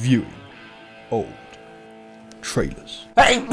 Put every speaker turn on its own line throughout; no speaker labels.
reviewing old trailers.
Hey!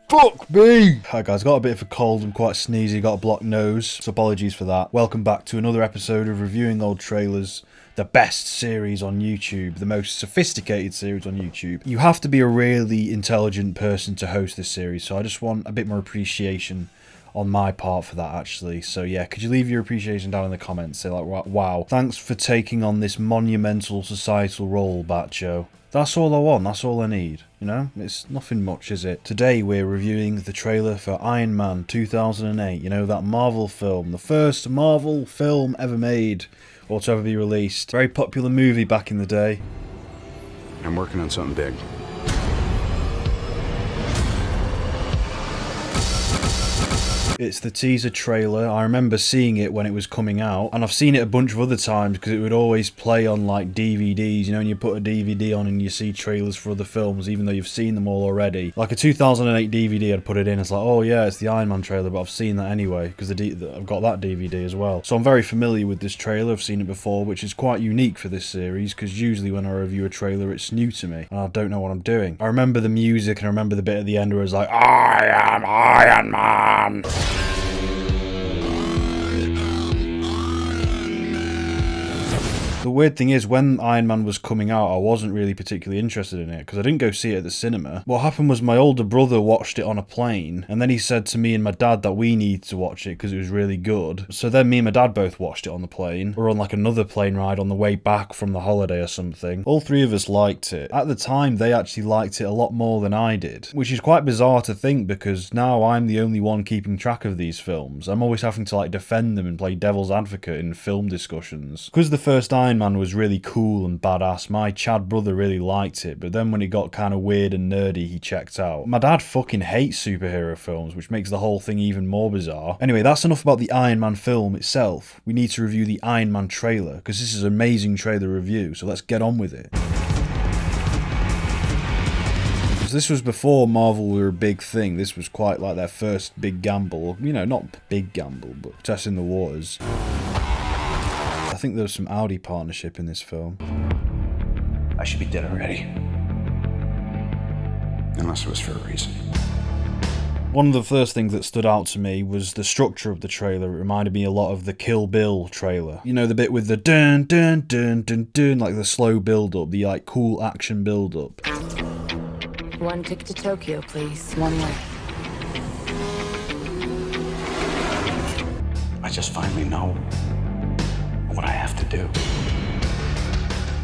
Fuck me! Hi guys, got a bit of a cold, I'm quite sneezy, got a blocked nose, so apologies for that. Welcome back to another episode of Reviewing Old Trailers, the best series on YouTube, the most sophisticated series on YouTube. You have to be a really intelligent person to host this series, so I just want a bit more appreciation on my part for that, actually. So yeah, could you leave your appreciation down in the comments? Say like, wow, thanks for taking on this monumental societal role, Batcho. That's all I want, that's all I need, you know? It's nothing much, is it? Today we're reviewing the trailer for Iron Man 2008, you know, that Marvel film, the first Marvel film ever made, or to ever be released. Very popular movie back in the day.
I'm working on something big.
It's the teaser trailer. I remember seeing it when it was coming out, and I've seen it a bunch of other times because it would always play on like DVDs, you know, when you put a DVD on and you see trailers for other films even though you've seen them all already. Like a 2008 DVD, I'd put it in, it's like, oh yeah, it's the Iron Man trailer, but I've seen that anyway because I've got that DVD as well. So I'm very familiar with this trailer, I've seen it before, which is quite unique for this series because usually when I review a trailer it's new to me and I don't know what I'm doing. I remember the music and I remember the bit at the end where it's like, I am Iron Man! The weird thing is, when Iron Man was coming out, I wasn't really particularly interested in it, because I didn't go see it at the cinema. What happened was my older brother watched it on a plane, and then he said to me and my dad that we need to watch it because it was really good. So then me and my dad both watched it on the plane. We were on like another plane ride on the way back from the holiday or something. All three of us liked it. At the time, they actually liked it a lot more than I did, which is quite bizarre to think because now I'm the only one keeping track of these films. I'm always having to like defend them and play devil's advocate in film discussions. Because the first Iron Man was really cool and badass, my Chad brother really liked it, but then when it got kind of weird and nerdy, he checked out. My dad fucking hates superhero films, which makes the whole thing even more bizarre. Anyway, that's enough about the Iron Man film itself. We need to review the Iron Man trailer, because this is an amazing trailer review, so let's get on with it. This was before Marvel were a big thing. This was quite like their first big gamble. You know, not big gamble, but testing the waters. I think there was some Audi partnership in this film.
I should be dead already. Unless it was for a reason.
One of the first things that stood out to me was the structure of the trailer. It reminded me a lot of the Kill Bill trailer. You know, the bit with the dun dun dun dun dun, like the slow build-up, the like cool action build-up.
One ticket to Tokyo, please. One way.
I just finally know what I have to do.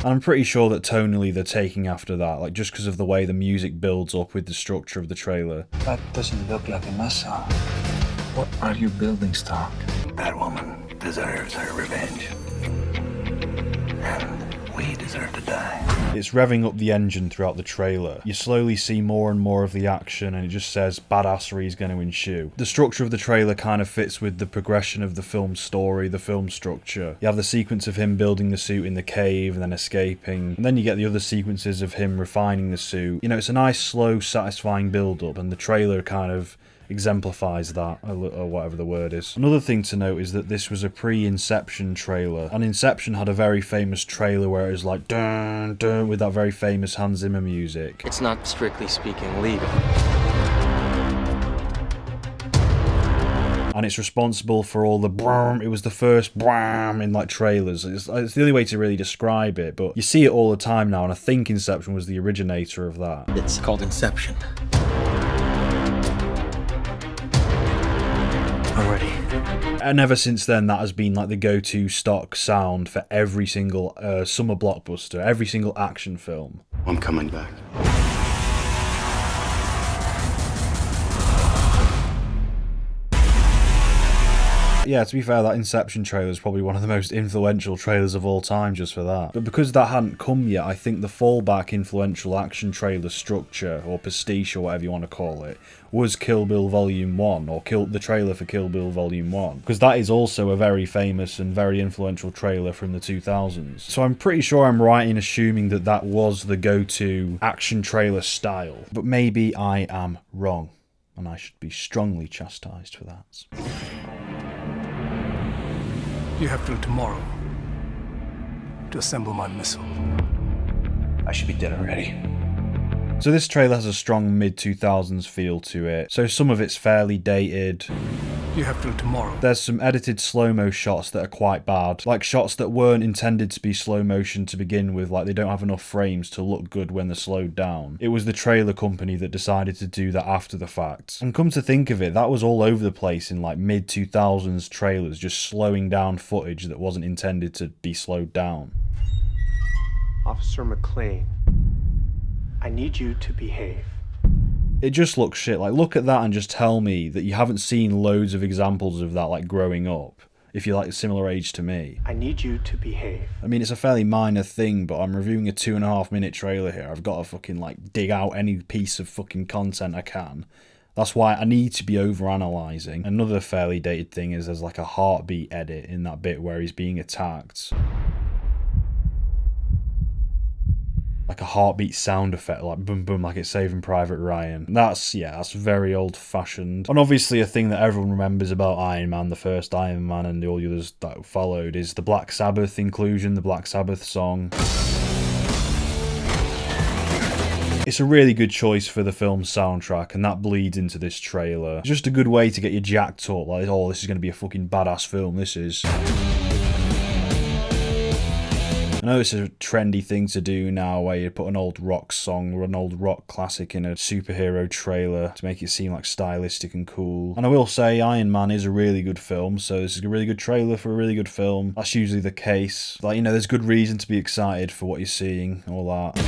And I'm pretty sure that tonally they're taking after that, like just because of the way the music builds up with the structure of the trailer.
That doesn't look like a missile. What are you building, Stark?
That woman deserves her revenge. And we deserve to die.
It's revving up the engine throughout the trailer. You slowly see more and more of the action and it just says badassery is going to ensue. The structure of the trailer kind of fits with the progression of the film story, the film structure. You have the sequence of him building the suit in the cave and then escaping, and then you get the other sequences of him refining the suit. You know, it's a nice, slow, satisfying build-up, and the trailer kind of exemplifies that, or whatever the word is. Another thing to note is that this was a pre-Inception trailer, and Inception had a very famous trailer where it was like dun dun with that very famous Hans Zimmer music.
It's not strictly speaking legal.
And it's responsible for all the brum. It was the first brum in like trailers. It's the only way to really describe it, but you see it all the time now, and I think Inception was the originator of that.
It's called Inception. Already.
And ever since then, that has been like the go-to stock sound for every single summer blockbuster, every single action film.
I'm coming back.
Yeah, to be fair, that Inception trailer is probably one of the most influential trailers of all time just for that. But because that hadn't come yet, I think the fallback influential action trailer structure, or pastiche, or whatever you want to call it, was Kill Bill Volume 1, or the trailer for Kill Bill Volume 1. Because that is also a very famous and very influential trailer from the 2000s. So I'm pretty sure I'm right in assuming that that was the go-to action trailer style. But maybe I am wrong, and I should be strongly chastised for that.
You have till tomorrow to assemble my missile.
I should be dead already.
So this trailer has a strong mid-2000s feel to it, so some of it's fairly dated.
You have till tomorrow.
There's some edited slow-mo shots that are quite bad, like shots that weren't intended to be slow motion to begin with, like they don't have enough frames to look good when they're slowed down. It was the trailer company that decided to do that after the fact. And come to think of it, that was all over the place in like mid-2000s trailers, just slowing down footage that wasn't intended to be slowed down.
Officer McLean, I need you to behave.
It just looks shit. Like, look at that and just tell me that you haven't seen loads of examples of that, like, growing up, if you're, like, a similar age to me.
I need you to behave.
I mean, it's a fairly minor thing, but I'm reviewing a 2.5 minute trailer here. I've got to fucking, like, dig out any piece of fucking content I can. That's why I need to be overanalyzing. Another fairly dated thing is there's, like, a heartbeat edit in that bit where he's being attacked. Like a heartbeat sound effect, like boom boom, like it's Saving Private Ryan. That's very old fashioned. And obviously a thing that everyone remembers about Iron Man, the first Iron Man and all the others that followed, is the Black Sabbath inclusion, the Black Sabbath song. It's a really good choice for the film's soundtrack, and that bleeds into this trailer. It's just a good way to get you jacked up, like, oh, this is going to be a fucking badass film, this is. I know it's a trendy thing to do now where you put an old rock song or an old rock classic in a superhero trailer to make it seem like stylistic and cool. And I will say Iron Man is a really good film, so this is a really good trailer for a really good film. That's usually the case. Like, you know, there's good reason to be excited for what you're seeing, all that.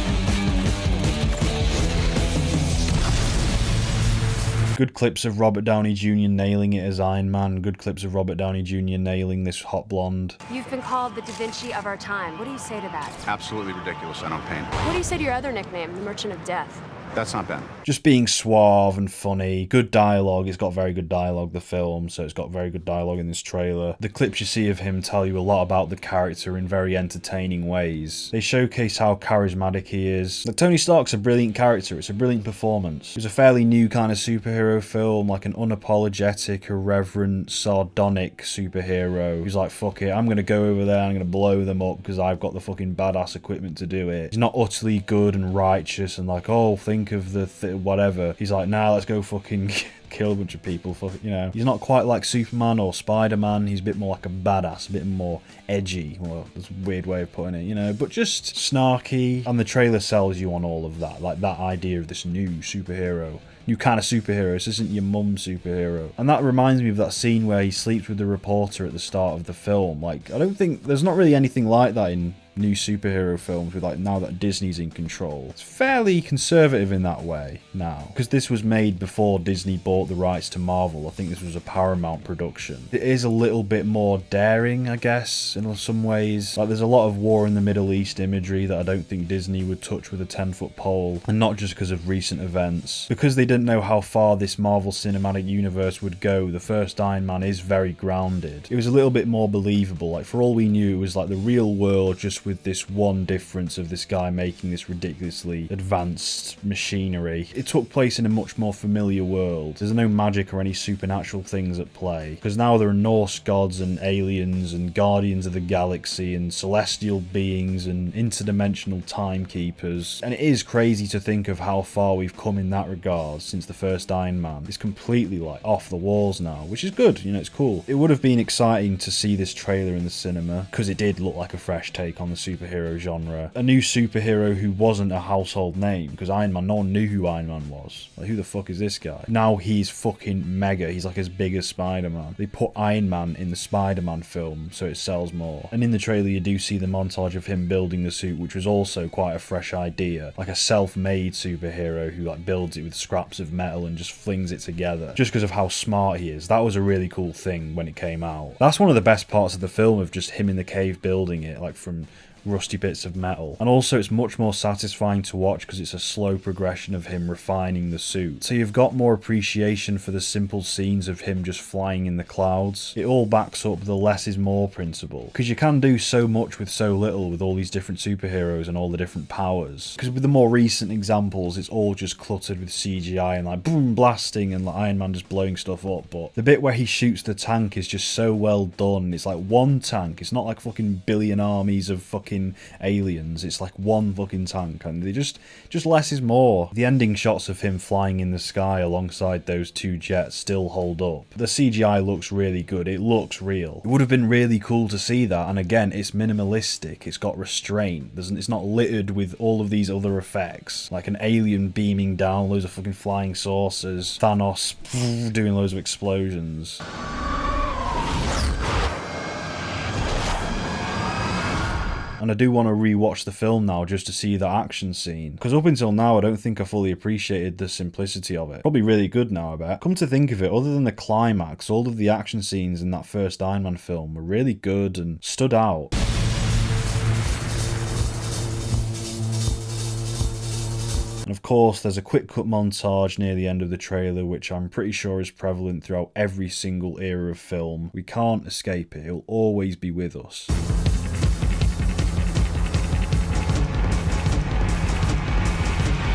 Good clips of Robert Downey Jr. nailing it as Iron Man. Good clips of Robert Downey Jr. nailing this hot blonde.
You've been called the Da Vinci of our time. What do you say to that?
Absolutely ridiculous. I don't paint.
What do you say to your other nickname, the Merchant of Death?
That's not Ben.
Just being suave and funny. Good dialogue. It's got very good dialogue, the film, so it's got very good dialogue in this trailer. The clips you see of him tell you a lot about the character in very entertaining ways. They showcase how charismatic he is. Like, Tony Stark's a brilliant character. It's a brilliant performance. It was a fairly new kind of superhero film, like an unapologetic, irreverent, sardonic superhero who's like, fuck it, I'm gonna go over there, I'm gonna blow them up because I've got the fucking badass equipment to do it. He's not utterly good and righteous and like, oh, think of the whatever. He's like, nah, let's go fucking kill a bunch of people. You know, he's not quite like Superman or Spider-Man. He's a bit more like a badass, a bit more edgy. Well, that's a weird way of putting it, you know, but just snarky. And the trailer sells you on all of that, like that idea of this new superhero. New kind of superhero. This isn't your mum's superhero. And that reminds me of that scene where he sleeps with the reporter at the start of the film. Like, I don't think there's not really anything like that in new superhero films with, like, now that Disney's in control. It's fairly conservative in that way now, because this was made before Disney bought the rights to Marvel. I think this was a Paramount production. It is a little bit more daring, I guess, in some ways. Like, there's a lot of war in the Middle East imagery that I don't think Disney would touch with a 10-foot pole, and not just because of recent events. Because they didn't know how far this Marvel Cinematic Universe would go, the first Iron Man is very grounded. It was a little bit more believable. Like, for all we knew, it was like the real world, just with this one difference of this guy making this ridiculously advanced machinery. It took place in a much more familiar world. There's no magic or any supernatural things at play, because now there are Norse gods and aliens and guardians of the galaxy and celestial beings and interdimensional timekeepers. And it is crazy to think of how far we've come in that regard since the first Iron Man. It's completely like off the walls now, which is good, you know, it's cool. It would have been exciting to see this trailer in the cinema because it did look like a fresh take on the superhero genre. A new superhero who wasn't a household name, because Iron Man, no one knew who Iron Man was. Like, who the fuck is this guy? Now he's fucking mega. He's like as big as Spider-Man. They put Iron Man in the Spider-Man film so it sells more. And in the trailer you do see the montage of him building the suit, which was also quite a fresh idea. Like a self-made superhero who like builds it with scraps of metal and just flings it together. Just because of how smart he is. That was a really cool thing when it came out. That's one of the best parts of the film, of just him in the cave building it, like from rusty bits of metal. And also it's much more satisfying to watch because it's a slow progression of him refining the suit. So you've got more appreciation for the simple scenes of him just flying in the clouds. It all backs up the less is more principle, because you can do so much with so little with all these different superheroes and all the different powers. Because with the more recent examples it's all just cluttered with CGI and like boom blasting and like Iron Man just blowing stuff up. But the bit where he shoots the tank is just so well done. It's like one tank. It's not like fucking billion armies of fucking fucking aliens. It's like one fucking tank, and they just less is more. The ending shots of him flying in the sky alongside those two jets still hold up. The CGI looks really good. It looks real. It would have been really cool to see that, and again, it's minimalistic. It's got restraint. It's not littered with all of these other effects, like an alien beaming down, loads of fucking flying saucers, Thanos doing loads of explosions. And I do want to rewatch the film now just to see that action scene. Because up until now, I don't think I fully appreciated the simplicity of it. Probably really good now, I bet. Come to think of it, other than the climax, all of the action scenes in that first Iron Man film were really good and stood out. And of course, there's a quick cut montage near the end of the trailer, which I'm pretty sure is prevalent throughout every single era of film. We can't escape it. It'll always be with us.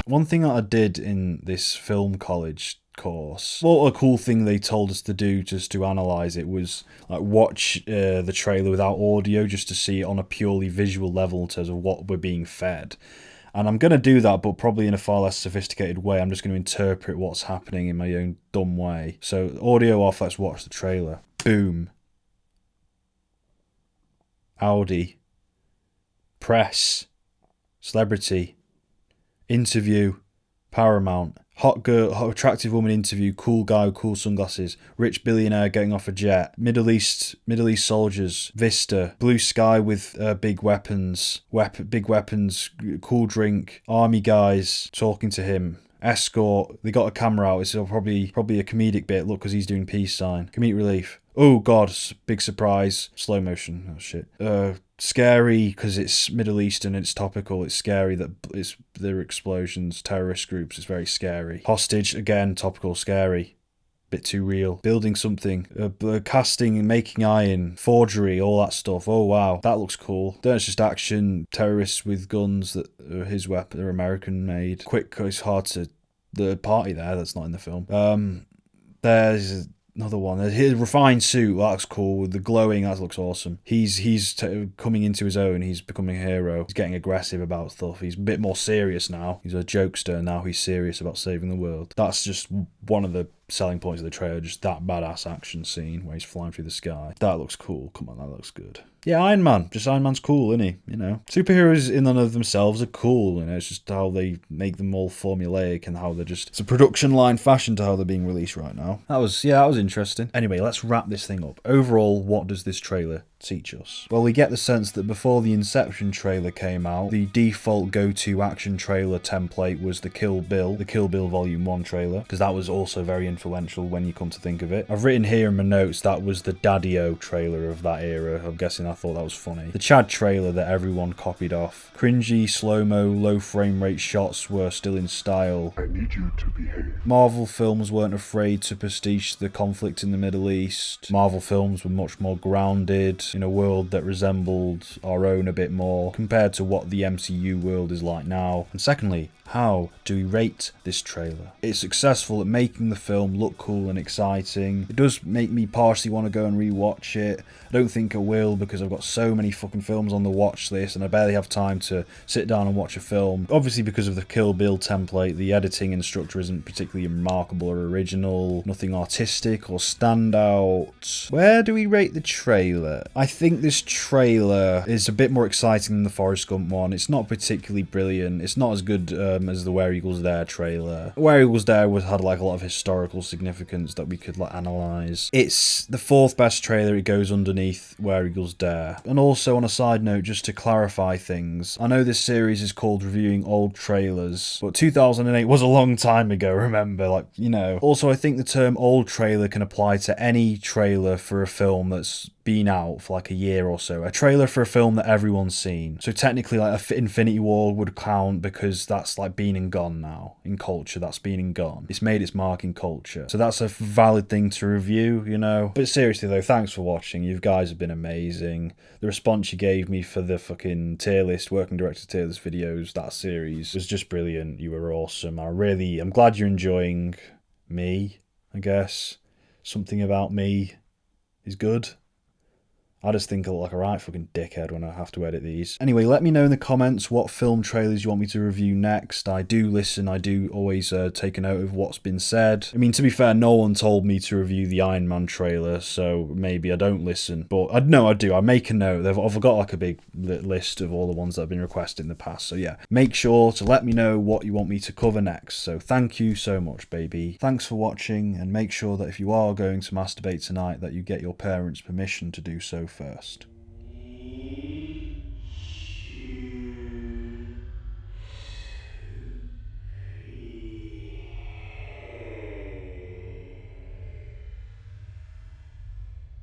One thing that I did in this film college course, what a cool thing they told us to do just to analyse it, was like watch the trailer without audio just to see it on a purely visual level in terms of what we're being fed. And I'm going to do that, but probably in a far less sophisticated way. I'm just going to interpret what's happening in my own dumb way. So audio off, let's watch the trailer. Boom. Audi. Press. Celebrity. Interview, Paramount, hot girl, hot attractive woman interview, cool guy with cool sunglasses, rich billionaire getting off a jet, Middle East soldiers, Vista, blue sky with big weapons, cool drink, army guys talking to him. Escort, they got a camera out, it's probably a comedic bit, look, because he's doing peace sign. Comedic relief. Oh god, big surprise. Slow motion, oh shit. Scary, because it's Middle Eastern, it's topical, it's scary that there are explosions, terrorist groups, it's very scary. Hostage, again, topical, scary. Bit too real. Building something, casting and making iron, forgery, all that stuff. Oh wow, that looks cool. Then it's just action, terrorists with guns that are his weapon, they're American made. Quick, it's hard to... The party there, that's not in the film. There's another one. His refined suit, that looks cool. The glowing, that looks awesome. He's coming into his own. He's becoming a hero. He's getting aggressive about stuff. He's a bit more serious now. He's a jokester. Now he's serious about saving the world. That's just one of the selling points of the trailer. Just that badass action scene where he's flying through the sky. That looks cool. Come on, that looks good. Yeah, Iron Man. Just Iron Man's cool, isn't he? You know, superheroes in and of themselves are cool. You know, it's just how they make them all formulaic and how they're just... It's a production line fashion to how they're being released right now. That was interesting. Anyway, let's wrap this thing up. Overall, what does this trailer teach us? Well, we get the sense that before the Inception trailer came out, the default go-to action trailer template was the Kill Bill Volume 1 trailer, because that was also very influential when you come to think of it. I've written here in my notes that was the Daddy-O trailer of that era. I'm guessing I thought that was funny. The Chad trailer that everyone copied off. Cringy, slow-mo, low frame rate shots were still in style.
I need you to behave.
Marvel films weren't afraid to pastiche the conflict in the Middle East. Marvel films were much more grounded in a world that resembled our own a bit more compared to what the MCU world is like now. And secondly, how do we rate this trailer? It's successful at making the film look cool and exciting. It does make me partially want to go and rewatch it. I don't think I will because I've got so many fucking films on the watch list and I barely have time to sit down and watch a film. Obviously because of the Kill Bill template, the editing and structure isn't particularly remarkable or original, nothing artistic or standout. Where do we rate the trailer? I think this trailer is a bit more exciting than the Forrest Gump one. It's not particularly brilliant. It's not as good as the Where Eagles Dare trailer. Where Eagles Dare had like a lot of historical significance that we could like analyse. It's the fourth best trailer. It goes underneath Where Eagles Dare. And also on a side note, just to clarify things, I know this series is called Reviewing Old Trailers, but 2008 was a long time ago, remember, like, you know. Also, I think the term old trailer can apply to any trailer for a film that's been out for like a year or so. A trailer for a film that everyone's seen. So technically like Infinity War would count because that's like been and gone now. In culture, that's been and gone. It's made its mark in culture. So that's a valid thing to review, you know. But seriously though, thanks for watching. You guys have been amazing. The response you gave me for the fucking tier list, working director tier list videos, that series was just brilliant. You were awesome. I'm glad you're enjoying me, I guess. Something about me is good. I just think I look like a right fucking dickhead when I have to edit these. Anyway, let me know in the comments what film trailers you want me to review next. I do listen, I do always take a note of what's been said. I mean, to be fair, no one told me to review the Iron Man trailer, so maybe I don't listen. But no, I do. I make a note. I've got like a big list of all the ones that have been requested in the past. So yeah, make sure to let me know what you want me to cover next. So thank you so much, baby. Thanks for watching, and make sure that if you are going to masturbate tonight that you get your parents' permission to do so first.